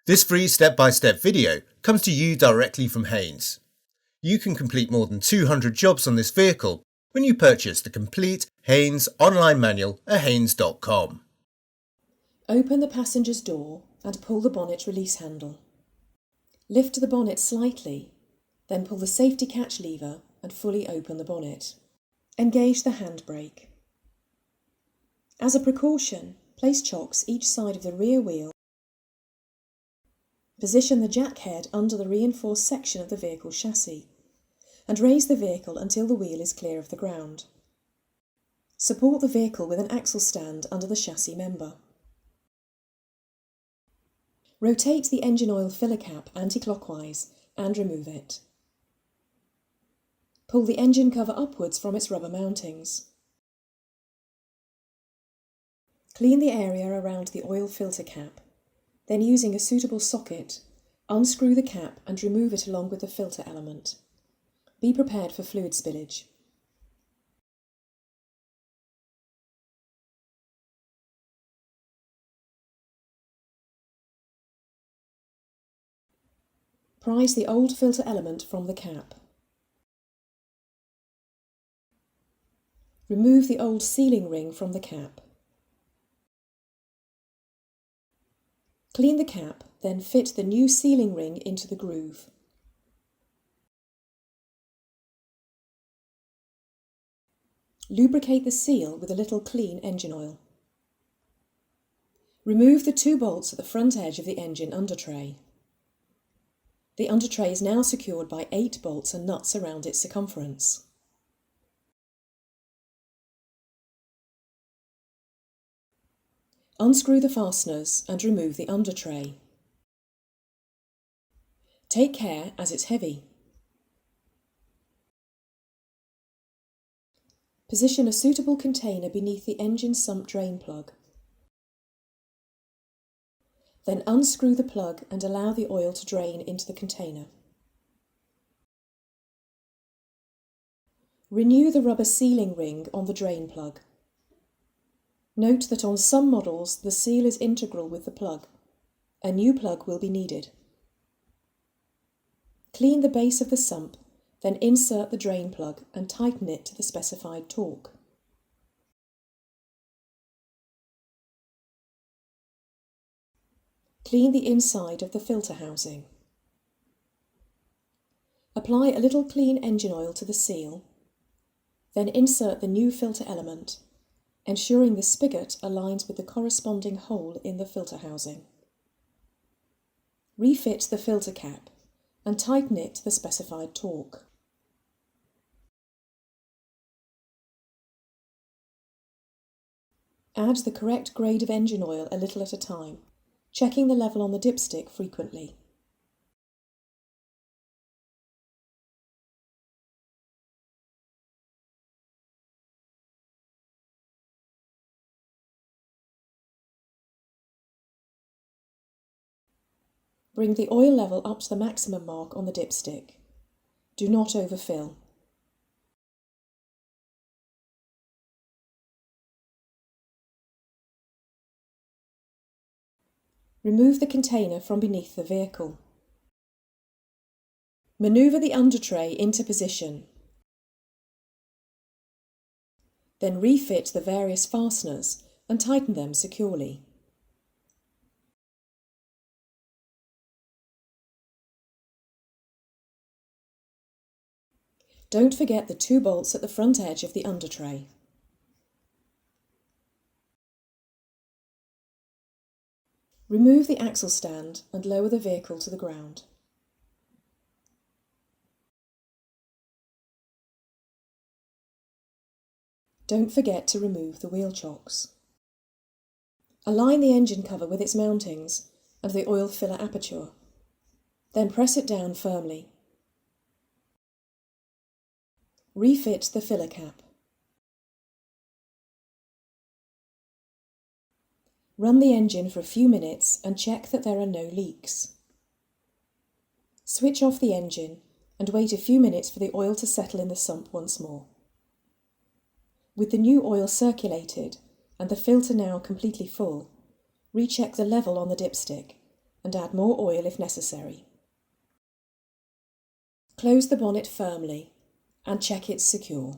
This free step-by-step video comes to you directly from Haynes. You can complete more than 200 jobs on this vehicle when you purchase the complete Haynes online manual at haynes.com. Open the passenger's door and pull the bonnet release handle. Lift the bonnet slightly, then pull the safety catch lever and fully open the bonnet. Engage the handbrake. As a precaution, place chocks each side of the rear wheel. Position the jack head under the reinforced section of the vehicle chassis and raise the vehicle until the wheel is clear of the ground. Support the vehicle with an axle stand under the chassis member. Rotate the engine oil filler cap anti-clockwise and remove it. Pull the engine cover upwards from its rubber mountings. Clean the area around the oil filter cap. Then, using a suitable socket, unscrew the cap and remove it along with the filter element. Be prepared for fluid spillage. Prise the old filter element from the cap. Remove the old sealing ring from the cap. Clean the cap, then fit the new sealing ring into the groove. Lubricate the seal with a little clean engine oil. Remove the 2 bolts at the front edge of the engine undertray. The undertray is now secured by 8 bolts and nuts around its circumference. Unscrew the fasteners and remove the undertray. Take care as it's heavy. Position a suitable container beneath the engine sump drain plug. Then unscrew the plug and allow the oil to drain into the container. Renew the rubber sealing ring on the drain plug. Note that on some models the seal is integral with the plug. A new plug will be needed. Clean the base of the sump, then insert the drain plug and tighten it to the specified torque. Clean the inside of the filter housing. Apply a little clean engine oil to the seal, then insert the new filter element, ensuring the spigot aligns with the corresponding hole in the filter housing. Refit the filter cap and tighten it to the specified torque. Add the correct grade of engine oil a little at a time, checking the level on the dipstick frequently. Bring the oil level up to the maximum mark on the dipstick. Do not overfill. Remove the container from beneath the vehicle. Manoeuvre the undertray into position. Then refit the various fasteners and tighten them securely. Don't forget the 2 bolts at the front edge of the undertray. Remove the axle stand and lower the vehicle to the ground. Don't forget to remove the wheel chocks. Align the engine cover with its mountings and the oil filler aperture. Then press it down firmly. Refit the filler cap. Run the engine for a few minutes and check that there are no leaks. Switch off the engine and wait a few minutes for the oil to settle in the sump once more. With the new oil circulated and the filter now completely full, recheck the level on the dipstick and add more oil if necessary. Close the bonnet firmly and check it's secure.